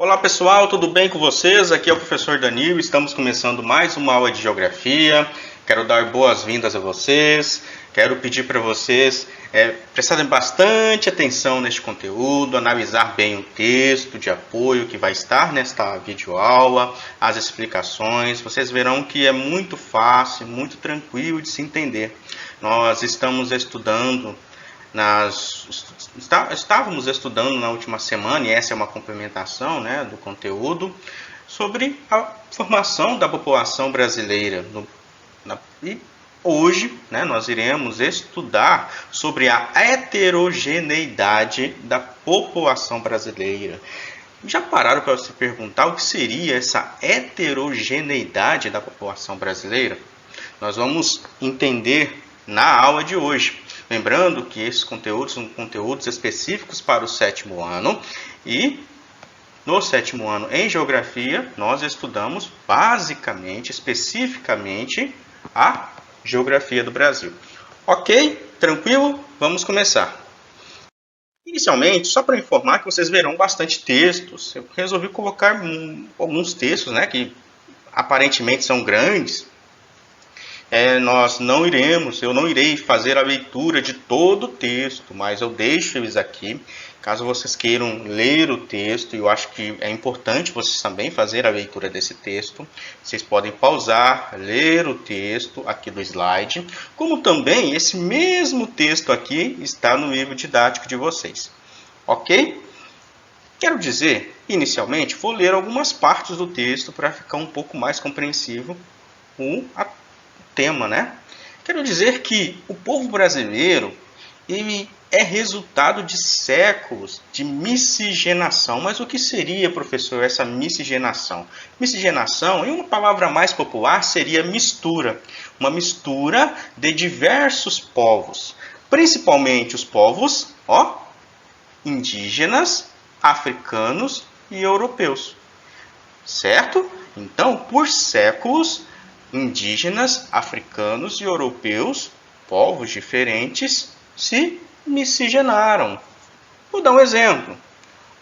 Olá pessoal, tudo bem com vocês? Aqui é o professor Danilo, estamos começando mais uma aula de geografia. Quero dar boas-vindas a vocês, quero pedir para vocês prestarem bastante atenção neste conteúdo, analisar bem o texto de apoio que vai estar nesta videoaula, as explicações. Vocês verão que é muito fácil, muito tranquilo de se entender. Nós estamos estudando estávamos estudando na última semana, e essa é uma complementação, né, do conteúdo, sobre a formação da população brasileira. E hoje, né, nós iremos estudar sobre a heterogeneidade da população brasileira. Já pararam para se perguntar o que seria essa heterogeneidade da população brasileira? Nós vamos entender na aula de hoje. Lembrando que esses conteúdos são conteúdos específicos para o sétimo ano e no sétimo ano em geografia nós estudamos basicamente, especificamente a geografia do Brasil. Ok? Tranquilo? Vamos começar. Inicialmente, só para informar que vocês verão bastante textos, eu resolvi colocar alguns textos, né, que aparentemente são grandes. Eu não irei fazer a leitura de todo o texto, mas eu deixo eles aqui, caso vocês queiram ler o texto, e eu acho que é importante vocês também fazer a leitura desse texto. Vocês podem pausar, ler o texto aqui do slide, como também esse mesmo texto aqui está no livro didático de vocês. Ok? Quero dizer, inicialmente, vou ler algumas partes do texto para ficar um pouco mais compreensivo o tema, né? Quero dizer que o povo brasileiro ele é resultado de séculos de miscigenação. Mas o que seria, professor, essa miscigenação? Miscigenação, em uma palavra mais popular, seria mistura. Uma mistura de diversos povos, principalmente os povos indígenas, africanos e europeus. Certo? Então, por séculos, indígenas, africanos e europeus, povos diferentes, se miscigenaram. Vou dar um exemplo.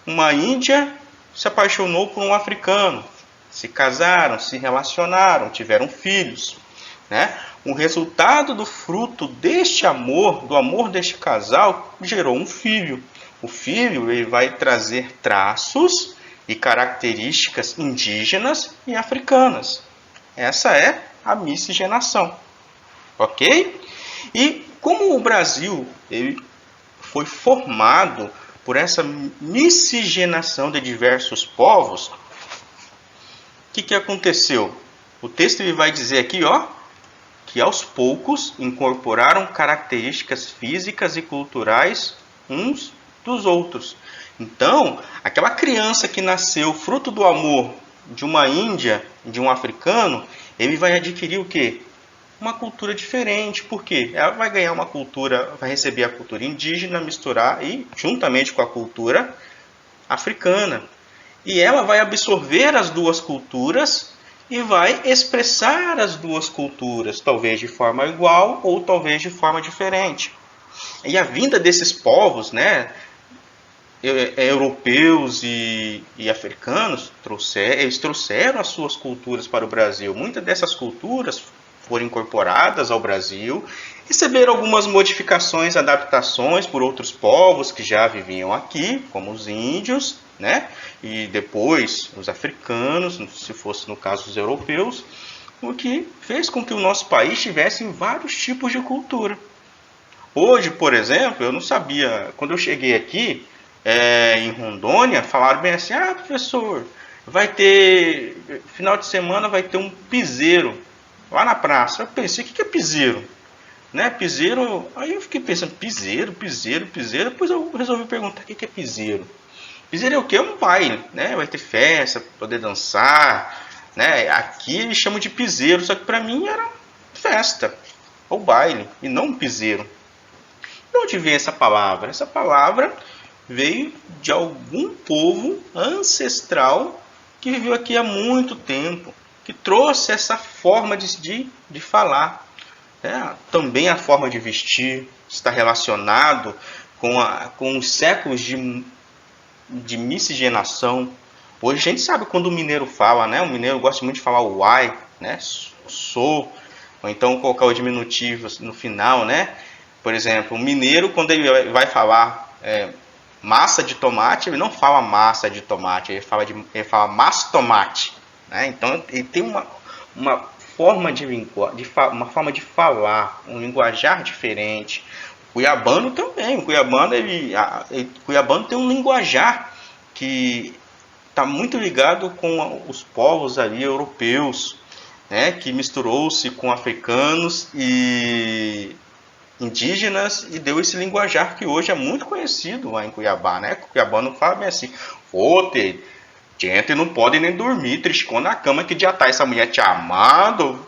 Uma índia se apaixonou por um africano, se casaram, se relacionaram, tiveram filhos, né? O resultado do fruto deste amor, do amor deste casal, gerou um filho. O filho ele vai trazer traços e características indígenas e africanas. Essa é a miscigenação, ok? E como o Brasil ele foi formado por essa miscigenação de diversos povos, o que aconteceu? O texto ele vai dizer aqui, que aos poucos incorporaram características físicas e culturais uns dos outros. Então, aquela criança que nasceu fruto do amor de uma índia, de um africano, ele vai adquirir o quê? Uma cultura diferente. Por quê? Ela vai ganhar uma cultura, vai receber a cultura indígena, misturar e juntamente com a cultura africana. E ela vai absorver as duas culturas e vai expressar as duas culturas, talvez de forma igual ou talvez de forma diferente. E a vinda desses povos, né, europeus e africanos, eles trouxeram as suas culturas para o Brasil. Muitas dessas culturas foram incorporadas ao Brasil, receberam algumas modificações, adaptações por outros povos que já viviam aqui, como os índios, né? E depois os africanos, se fosse no caso os europeus, o que fez com que o nosso país tivesse vários tipos de cultura. Hoje, por exemplo, eu não sabia, quando eu cheguei aqui, em Rondônia, falaram bem assim, professor, vai ter, final de semana vai ter um piseiro lá na praça. Eu pensei, o que é piseiro? Né? Piseiro, aí eu fiquei pensando, piseiro, depois eu resolvi perguntar o que é piseiro. Piseiro é o quê? É um baile, né? Vai ter festa, poder dançar, né? Aqui eles chamam de piseiro, só que para mim era festa, ou baile, e não um piseiro. De onde veio essa palavra? Essa palavra veio de algum povo ancestral que viveu aqui há muito tempo, que trouxe essa forma de falar. Também a forma de vestir está relacionado com os séculos de miscigenação. Hoje a gente sabe quando o mineiro fala, né? O mineiro gosta muito de falar o uai, né? Sou, ou então colocar o diminutivo no final, né? Por exemplo, o mineiro, quando ele vai falar massa de tomate, ele não fala massa de tomate, ele fala massa tomate, né? Então ele tem uma forma uma forma de falar, um linguajar diferente. O cuiabano também, Cuiabano tem um linguajar que está muito ligado com os povos ali europeus, né, que misturou-se com africanos e indígenas e deu esse linguajar que hoje é muito conhecido lá em Cuiabá, né? Cuiabá não fala bem assim, fote, gente não pode nem dormir, triscou na cama que já tá essa mulher te amando,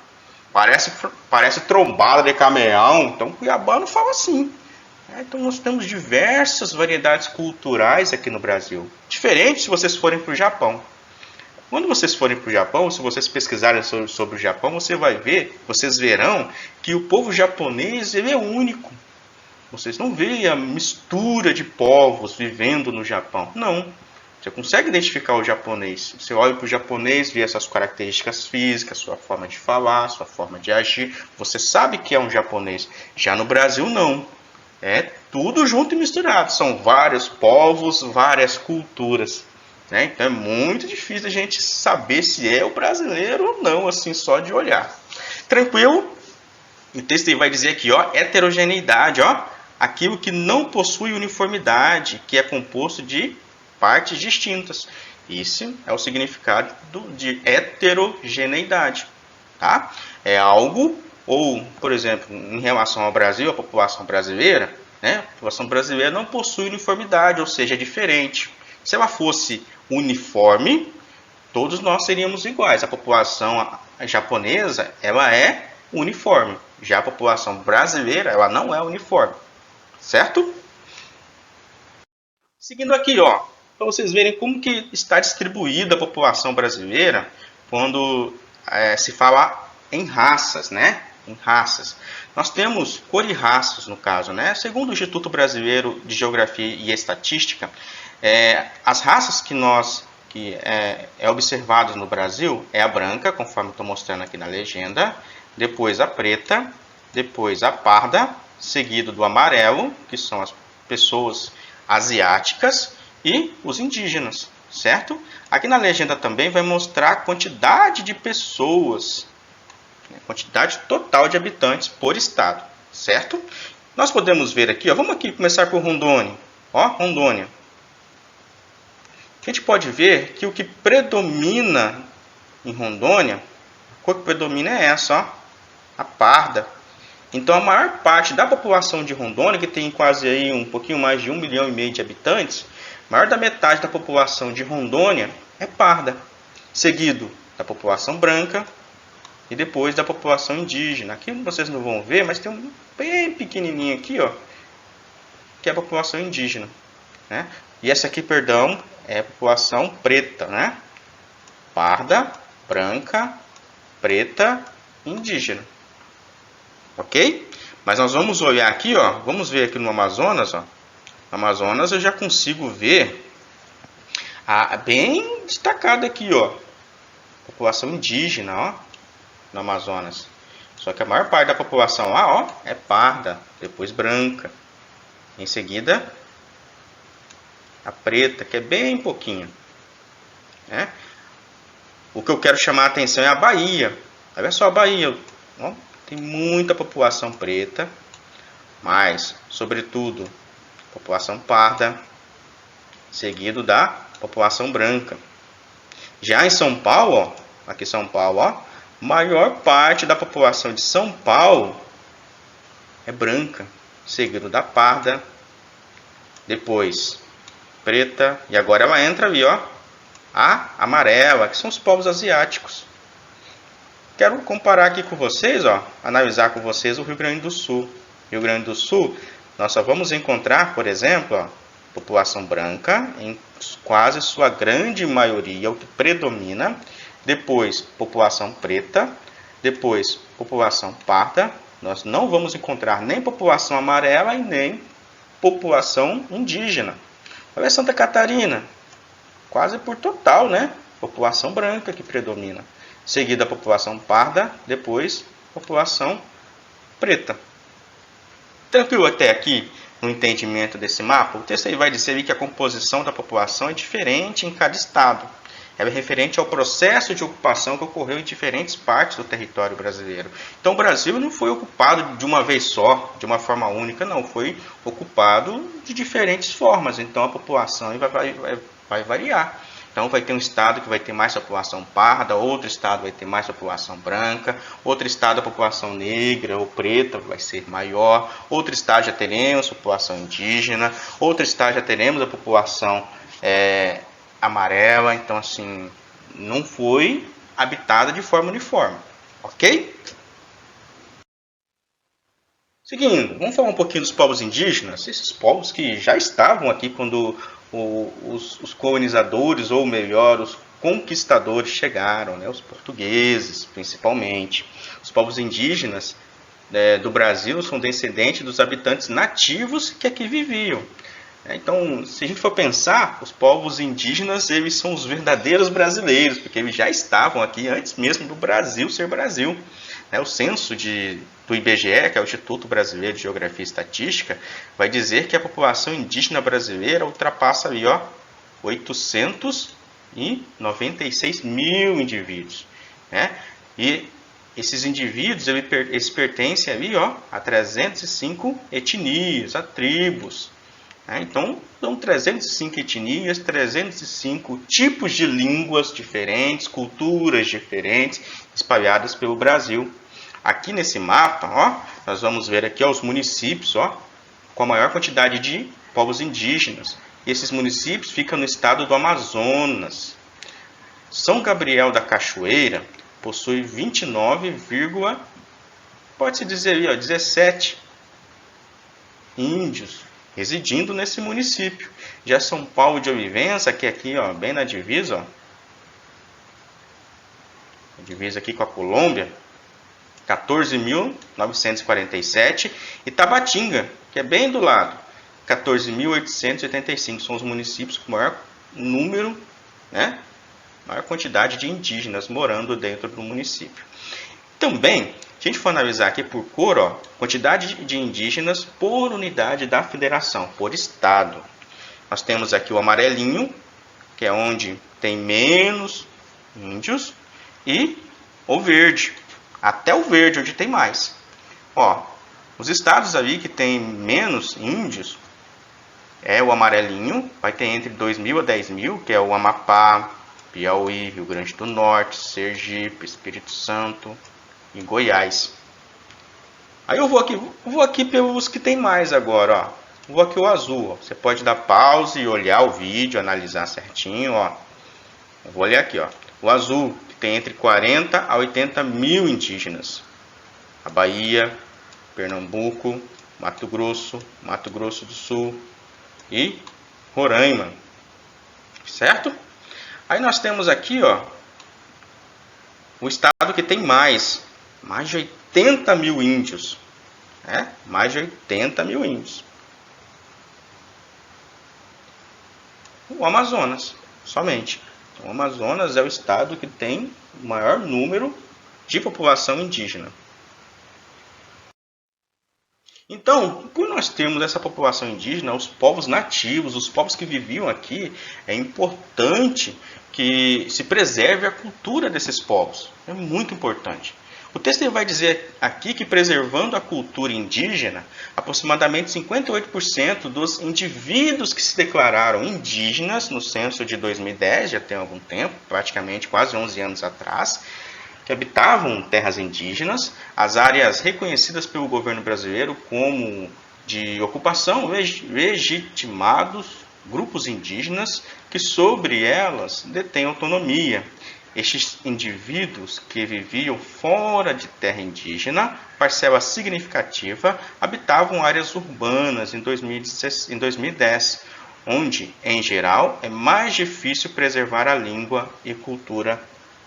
parece trombada de caminhão. Então Cuiabá não fala assim. Então nós temos diversas variedades culturais aqui no Brasil. Diferente se vocês forem para o Japão. Quando vocês forem para o Japão, se vocês pesquisarem sobre o Japão, vocês verão que o povo japonês ele é único. Vocês não veem a mistura de povos vivendo no Japão. Não. Você consegue identificar o japonês. Você olha para o japonês, vê essas características físicas, sua forma de falar, sua forma de agir. Você sabe que é um japonês. Já no Brasil, não. É tudo junto e misturado. São vários povos, várias culturas. Né? Então é muito difícil a gente saber se é o brasileiro ou não, assim, só de olhar. Tranquilo? O texto aí vai dizer aqui, ó, heterogeneidade, ó, aquilo que não possui uniformidade, que é composto de partes distintas. Isso é o significado de heterogeneidade. Tá? É algo, ou, por exemplo, em relação ao Brasil, a população brasileira, né? A população brasileira não possui uniformidade, ou seja, é diferente. Se ela fosse uniforme, todos nós seríamos iguais. A população japonesa, ela é uniforme. Já a população brasileira, ela não é uniforme. Certo? Seguindo aqui, ó, para vocês verem como que está distribuída a população brasileira quando se fala em raças, né? Em raças. Nós temos cor-e-raças, no caso, né? Segundo o Instituto Brasileiro de Geografia e Estatística, as raças que é observadas no Brasil é a branca, conforme estou mostrando aqui na legenda, depois a preta, depois a parda, seguido do amarelo, que são as pessoas asiáticas, e os indígenas, certo? Aqui na legenda também vai mostrar a quantidade de pessoas, quantidade total de habitantes por estado, certo? Nós podemos ver aqui, ó, vamos aqui começar por Rondônia. Ó, Rondônia. A gente pode ver que o que predomina em Rondônia, a cor que predomina é essa, ó, a parda. Então a maior parte da população de Rondônia, que tem quase aí um pouquinho mais de 1,5 milhão de habitantes, maior da metade da população de Rondônia é parda, seguido da população branca e depois da população indígena. Aqui vocês não vão ver, mas tem um bem pequenininho aqui, ó, que é a população indígena, né? E essa aqui, perdão, é a população preta, né? Parda, branca, preta, indígena. Ok? Mas nós vamos olhar aqui, ó, vamos ver aqui no Amazonas, ó. No Amazonas eu já consigo ver bem destacado aqui, ó, população indígena, ó, no Amazonas. Só que a maior parte da população lá, ó, é parda, depois branca. Em seguida, a preta, que é bem pouquinho, né? O que eu quero chamar a atenção é a Bahia. Olha só a Bahia, ó, tem muita população preta, mas, sobretudo, população parda, seguido da população branca. Já em São Paulo, ó, aqui São Paulo, ó, maior parte da população de São Paulo é branca, seguido da parda, depois preta, e agora ela entra ali, ó, a amarela, que são os povos asiáticos. Quero comparar aqui com vocês, ó, analisar com vocês o Rio Grande do Sul. Rio Grande do Sul, nós só vamos encontrar, por exemplo, ó, população branca, em quase sua grande maioria, o que predomina. Depois, população preta. Depois, população parda. Nós não vamos encontrar nem população amarela e nem população indígena. Olha Santa Catarina. quase por total, né? População branca que predomina. Seguida a população parda, depois população preta. Tranquilo até aqui no entendimento desse mapa? O texto aí vai dizer que a composição da população é diferente em cada estado. É referente ao processo de ocupação que ocorreu em diferentes partes do território brasileiro. Então o Brasil não foi ocupado de uma vez só, de uma forma única, não. Foi ocupado de diferentes formas. Então a população vai variar. Então vai ter um estado que vai ter mais população parda, outro estado vai ter mais população branca, outro estado a população negra ou preta vai ser maior, outro estado já teremos população indígena, outro estado já teremos a população amarela. Então assim, não foi habitada de forma uniforme, ok? Seguindo, vamos falar um pouquinho dos povos indígenas, esses povos que já estavam aqui quando os colonizadores, ou melhor, os conquistadores chegaram, né? Os portugueses principalmente. Os povos indígenas do Brasil são descendentes dos habitantes nativos que aqui viviam. Então, se a gente for pensar, os povos indígenas eles são os verdadeiros brasileiros, porque eles já estavam aqui antes mesmo do Brasil ser Brasil. O censo do IBGE, que é o Instituto Brasileiro de Geografia e Estatística, vai dizer que a população indígena brasileira ultrapassa ali, 896 mil indivíduos. E esses indivíduos eles pertencem ali, a 305 etnias, a tribos. Então, são 305 etnias, 305 tipos de línguas diferentes, culturas diferentes, espalhadas pelo Brasil. Aqui nesse mapa, nós vamos ver aqui os municípios com a maior quantidade de povos indígenas. E esses municípios ficam no estado do Amazonas. São Gabriel da Cachoeira possui 29, pode-se dizer 17 índios residindo nesse município. Já São Paulo de Olivença, que é aqui bem na divisa, divisa aqui com a Colômbia, 14.947, e Tabatinga, que é bem do lado, 14.885. São os municípios com maior número, maior quantidade de indígenas morando dentro do município. Também, se a gente for analisar aqui por cor, quantidade de indígenas por unidade da federação, por estado. Nós temos aqui o amarelinho, que é onde tem menos índios, e o verde, até o verde, onde tem mais. Os estados ali que tem menos índios é o amarelinho, vai ter entre 2.000 a 10.000, que é o Amapá, Piauí, Rio Grande do Norte, Sergipe, Espírito Santo e Goiás. Aí eu vou aqui pelos que tem mais agora, Vou aqui o azul, Você pode dar pause e olhar o vídeo, analisar certinho, Eu vou olhar aqui, O azul, que tem entre 40 a 80 mil indígenas. A Bahia, Pernambuco, Mato Grosso do Sul e Roraima. Certo? Aí nós temos aqui, o estado que tem mais de 80 mil índios. Mais de 80 mil índios. O Amazonas, somente. Então, o Amazonas é o estado que tem o maior número de população indígena. Então, por nós termos essa população indígena, os povos nativos, os povos que viviam aqui, é importante que se preserve a cultura desses povos. É muito importante. O texto vai dizer aqui que, preservando a cultura indígena, aproximadamente 58% dos indivíduos que se declararam indígenas no censo de 2010, já tem algum tempo, praticamente quase 11 anos atrás, que habitavam terras indígenas, as áreas reconhecidas pelo governo brasileiro como de ocupação, legitimados grupos indígenas que sobre elas detêm autonomia. Estes indivíduos que viviam fora de terra indígena, parcela significativa, habitavam áreas urbanas em 2010, onde, em geral, é mais difícil preservar a língua e cultura,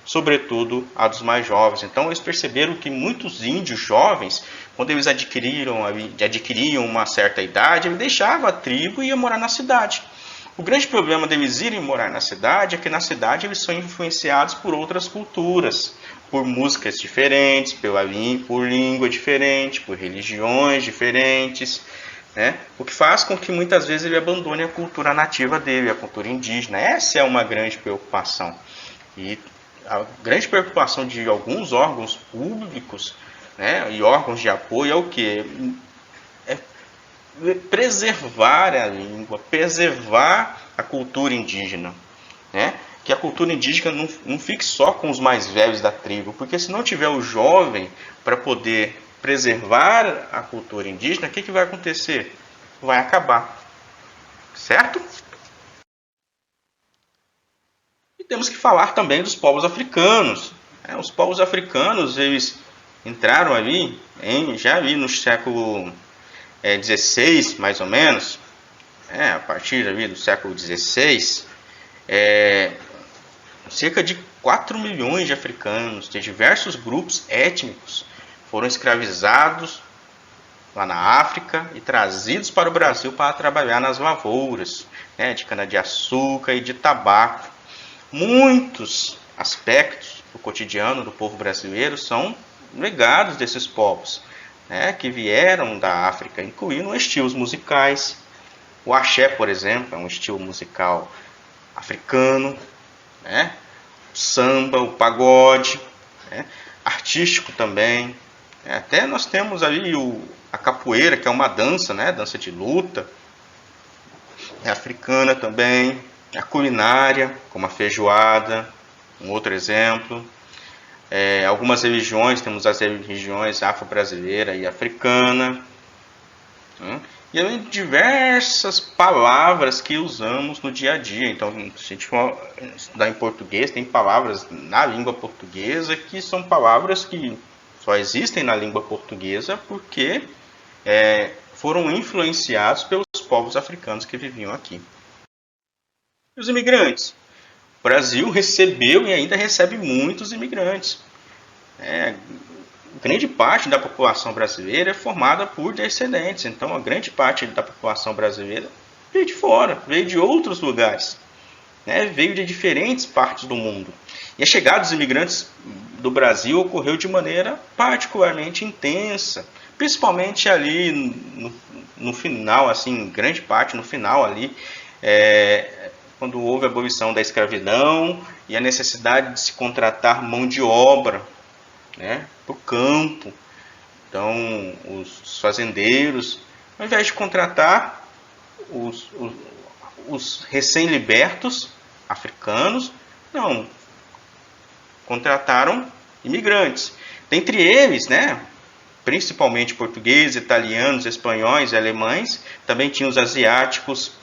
sobretudo a dos mais jovens. Então, eles perceberam que muitos índios jovens, quando eles adquiriam uma certa idade, eles deixavam a tribo e iam morar na cidade. O grande problema deles irem morar na cidade é que na cidade eles são influenciados por outras culturas, por músicas diferentes, por língua diferente, por religiões diferentes, né? O que faz com que muitas vezes ele abandone a cultura nativa dele, a cultura indígena. Essa é uma grande preocupação. E a grande preocupação de alguns órgãos públicos, né, e órgãos de apoio é o quê? É preservar a língua, preservar a cultura indígena, né? Que a cultura indígena não fique só com os mais velhos da tribo, porque se não tiver o jovem para poder preservar a cultura indígena, o que vai acontecer? Vai acabar, certo? E temos que falar também dos povos africanos. Os povos africanos, eles entraram ali, já ali no século XVI, mais ou menos, a partir ali do século XVI, cerca de 4 milhões de africanos, de diversos grupos étnicos, foram escravizados lá na África e trazidos para o Brasil para trabalhar nas lavouras, de cana-de-açúcar e de tabaco. Muitos aspectos do cotidiano do povo brasileiro são legados desses povos, que vieram da África, incluindo estilos musicais. O axé, por exemplo, é um estilo musical africano, o samba, o pagode, artístico também. Até nós temos ali a capoeira, que é uma dança, dança de luta, africana também. A culinária, como a feijoada, um outro exemplo. Algumas religiões, temos as religiões afro-brasileira e africana. E além de diversas palavras que usamos no dia a dia. Então, se a gente for estudar em português, tem palavras na língua portuguesa que são palavras que só existem na língua portuguesa porque foram influenciados pelos povos africanos que viviam aqui. E os imigrantes? O Brasil recebeu e ainda recebe muitos imigrantes. Grande parte da população brasileira é formada por descendentes. Então, a grande parte da população brasileira veio de fora, veio de outros lugares, veio de diferentes partes do mundo. E a chegada dos imigrantes do Brasil ocorreu de maneira particularmente intensa, principalmente ali no final, assim, grande parte no final ali, quando houve a abolição da escravidão e a necessidade de se contratar mão de obra, para o campo. Então, os fazendeiros, ao invés de contratar os recém-libertos africanos, não, contrataram imigrantes. Dentre eles, principalmente portugueses, italianos, espanhóis e alemães, também tinha os asiáticos,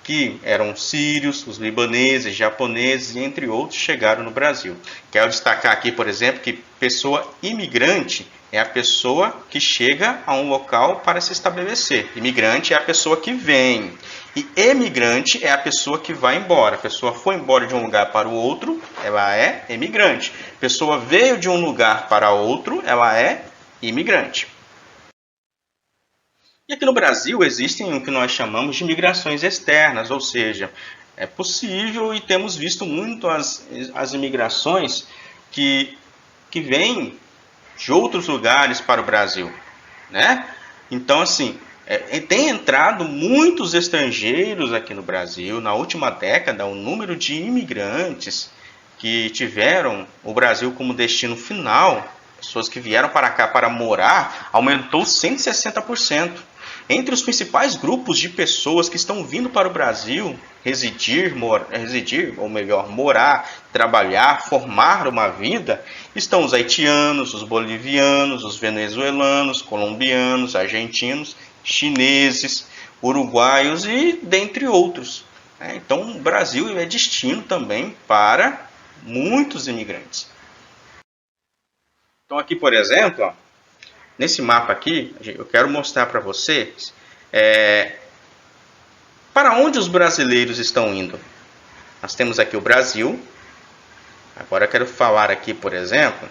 que eram sírios, os libaneses, japoneses e entre outros chegaram no Brasil. Quero destacar aqui, por exemplo, que pessoa imigrante é a pessoa que chega a um local para se estabelecer. Imigrante é a pessoa que vem. E emigrante é a pessoa que vai embora. A pessoa foi embora de um lugar para o outro, ela é emigrante. A pessoa veio de um lugar para outro, ela é imigrante. E aqui no Brasil existem o que nós chamamos de migrações externas, ou seja, é possível e temos visto muito as imigrações que vêm de outros lugares para o Brasil, Então, assim, tem entrado muitos estrangeiros aqui no Brasil. Na última década, o número de imigrantes que tiveram o Brasil como destino final, pessoas que vieram para cá para morar, aumentou 160%. Entre os principais grupos de pessoas que estão vindo para o Brasil residir, ou melhor, morar, trabalhar, formar uma vida, estão os haitianos, os bolivianos, os venezuelanos, colombianos, argentinos, chineses, uruguaios e dentre outros. Então, o Brasil é destino também para muitos imigrantes. Então, aqui, por exemplo, nesse mapa aqui, eu quero mostrar para vocês para onde os brasileiros estão indo. Nós temos aqui o Brasil. Agora eu quero falar aqui, por exemplo,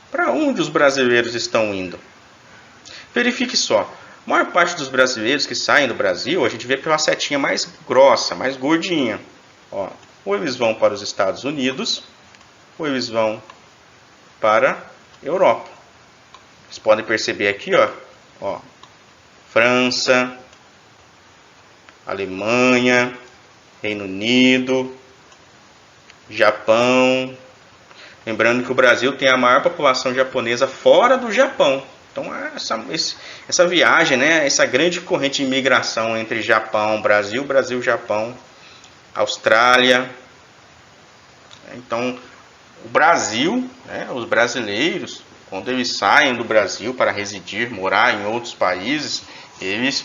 para onde os brasileiros estão indo. Verifique só, A maior parte dos brasileiros que saem do Brasil, a gente vê pela setinha mais grossa, mais gordinha. Ó, ou eles vão para os Estados Unidos, ou eles vão para a Europa. Vocês podem perceber aqui, ó, França, Alemanha, Reino Unido, Japão. Lembrando que o Brasil tem a maior população japonesa fora do Japão. Então, essa viagem, né, essa grande corrente de imigração entre Japão, Brasil, Japão, Austrália. Então, o Brasil, né, os brasileiros, quando eles saem do Brasil para residir, morar em outros países, eles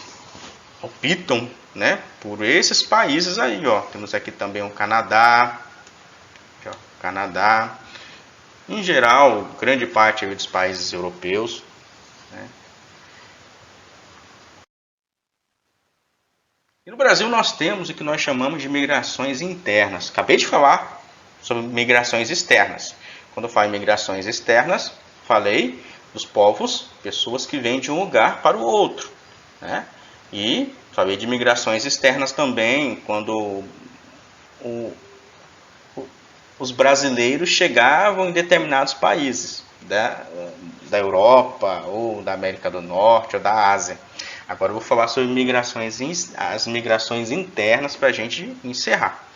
optam, né, por esses países aí, ó. Temos aqui também o Canadá, aqui, ó, Canadá. Em geral, grande parte dos países europeus, né? E no Brasil nós temos o que nós chamamos de migrações internas. Acabei de falar sobre migrações externas. Quando eu falo em migrações externas, falei dos povos, pessoas que vêm de um lugar para o outro, né? E falei de migrações externas também, quando os brasileiros chegavam em determinados países da Europa, ou da América do Norte, ou da Ásia. Agora eu vou falar sobre as migrações internas para a gente encerrar.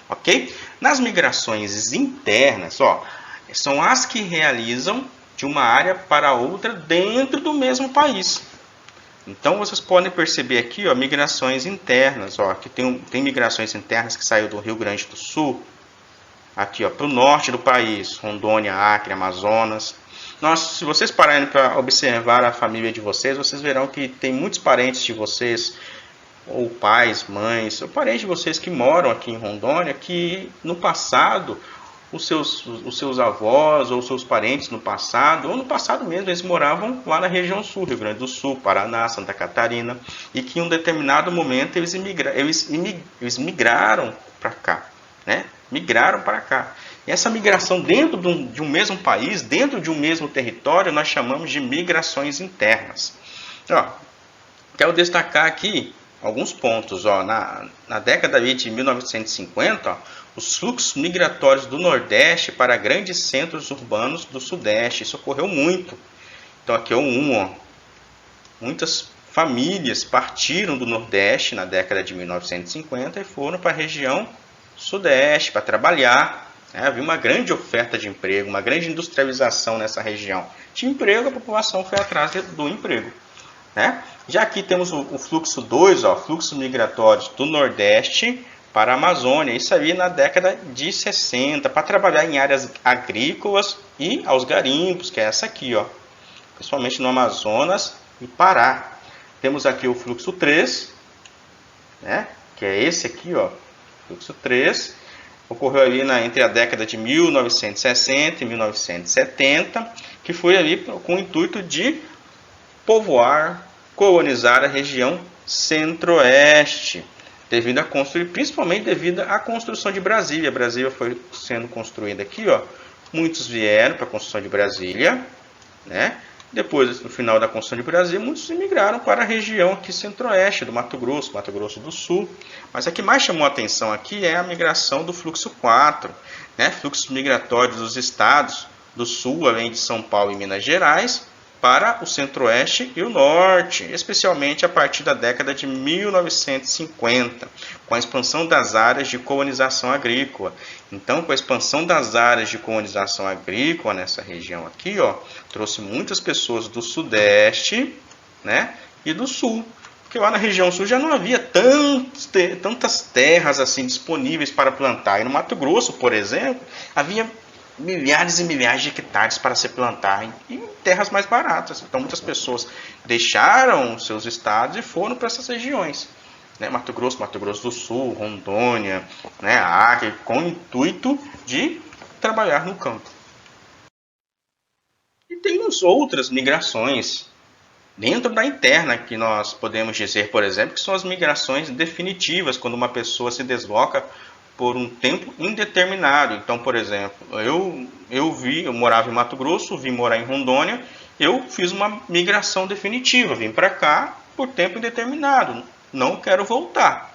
Ok? Nas migrações internas, ó, são as que realizam de uma área para outra dentro do mesmo país. Então vocês podem perceber aqui, ó, migrações internas. Ó, aqui tem migrações internas que saiu do Rio Grande do Sul, aqui para o norte do país, Rondônia, Acre, Amazonas. Se vocês pararem para observar a família de vocês, vocês verão que tem muitos parentes de vocês, ou pais, mães, ou parentes de vocês que moram aqui em Rondônia, que no passado, os seus avós ou seus parentes no passado, ou no passado mesmo, eles moravam lá na região sul, Rio Grande do Sul, Paraná, Santa Catarina, e que em um determinado momento eles migraram para cá, né? Migraram para cá. E essa migração dentro de um mesmo país, dentro de um mesmo território, nós chamamos de migrações internas. Ó, quero destacar aqui alguns pontos. Ó, na década de 1950, ó, os fluxos migratórios do Nordeste para grandes centros urbanos do Sudeste. Isso ocorreu muito. Então aqui é o 1. Ó. Muitas famílias partiram do Nordeste na década de 1950 e foram para a região Sudeste para trabalhar. Havia uma grande oferta de emprego, uma grande industrialização nessa região. De emprego, a população foi atrás do emprego. Né? Já aqui temos o fluxo 2, ó, fluxos migratórios do Nordeste para a Amazônia. Isso ali na década de 60, para trabalhar em áreas agrícolas e aos garimpos, que é essa aqui, ó, principalmente no Amazonas e Pará. Temos aqui o fluxo 3, né, que é esse aqui, ó, fluxo 3. Ocorreu ali entre a década de 1960 e 1970, que foi ali com o intuito de povoar, colonizar a região centro-oeste, principalmente devido à construção de Brasília. Brasília foi sendo construída aqui, ó. Muitos vieram para a construção de Brasília, né? Depois, no final da construção de Brasília, muitos migraram para a região aqui centro-oeste do Mato Grosso do Sul. Mas a que mais chamou a atenção aqui é a migração do fluxo 4, né? Fluxos migratórios dos estados do Sul, além de São Paulo e Minas Gerais, para o centro-oeste e o norte, especialmente a partir da década de 1950, com a expansão das áreas de colonização agrícola. Então, com a expansão das áreas de colonização agrícola nessa região aqui, ó, trouxe muitas pessoas do sudeste, né, e do sul, porque lá na região sul já não havia tantas terras assim disponíveis para plantar. E no Mato Grosso, por exemplo, havia milhares e milhares de hectares para se plantar em terras mais baratas. Então muitas pessoas deixaram seus estados e foram para essas regiões, né? Mato Grosso do Sul, Rondônia, né? Acre, com o intuito de trabalhar no campo. E temos outras migrações dentro da interna que nós podemos dizer, por exemplo, que são as migrações definitivas, quando uma pessoa se desloca por um tempo indeterminado. Então, por exemplo, eu morava em Mato Grosso, vim morar em Rondônia, eu fiz uma migração definitiva, vim para cá por tempo indeterminado, não quero voltar,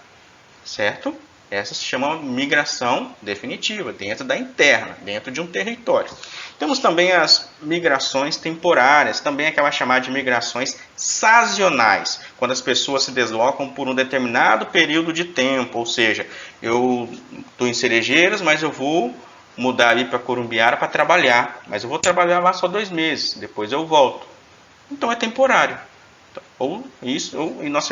certo? Essa se chama migração definitiva, dentro da interna, dentro de um território. Temos também as migrações temporárias, também aquela chamada de migrações sazonais, quando as pessoas se deslocam por um determinado período de tempo, ou seja, eu estou em Cerejeiras, mas eu vou mudar ali para Corumbiara para trabalhar, mas eu vou trabalhar lá só 2 meses, depois eu volto. Então é temporário. Ou isso, ou nós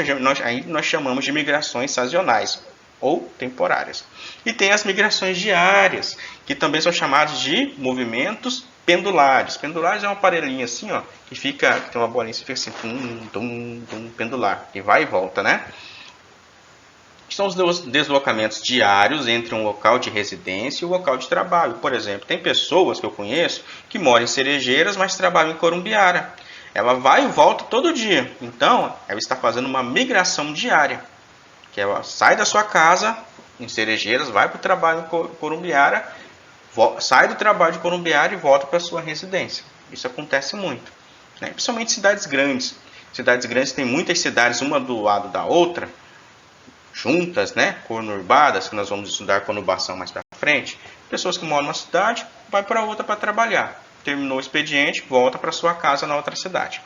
chamamos de migrações sazonais ou temporárias. E tem as migrações diárias, que também são chamadas de movimentos pendulares. Pendulares é um aparelhinho assim, ó, que tem uma bolinha que fica assim, pendular, e vai e volta, né? São os deslocamentos diários entre um local de residência e o local de trabalho. Por exemplo, tem pessoas que eu conheço que moram em Cerejeiras, mas trabalham em Corumbiara. Ela vai e volta todo dia. Então, ela está fazendo uma migração diária. Que ela sai da sua casa em Cerejeiras, vai para o trabalho em Corumbiara, sai do trabalho de Corumbiara e volta para a sua residência. Isso acontece muito, né? Principalmente em cidades grandes. Cidades grandes tem muitas cidades uma do lado da outra, juntas, né? Conurbadas, que nós vamos estudar conurbação mais para frente. Pessoas que moram numa cidade, vai para outra para trabalhar. Terminou o expediente, volta para sua casa na outra cidade.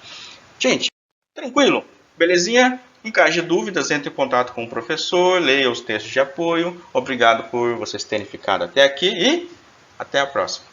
Gente, tranquilo? Belezinha? Em caso de dúvidas, entre em contato com o professor, leia os textos de apoio. Obrigado por vocês terem ficado até aqui e até a próxima.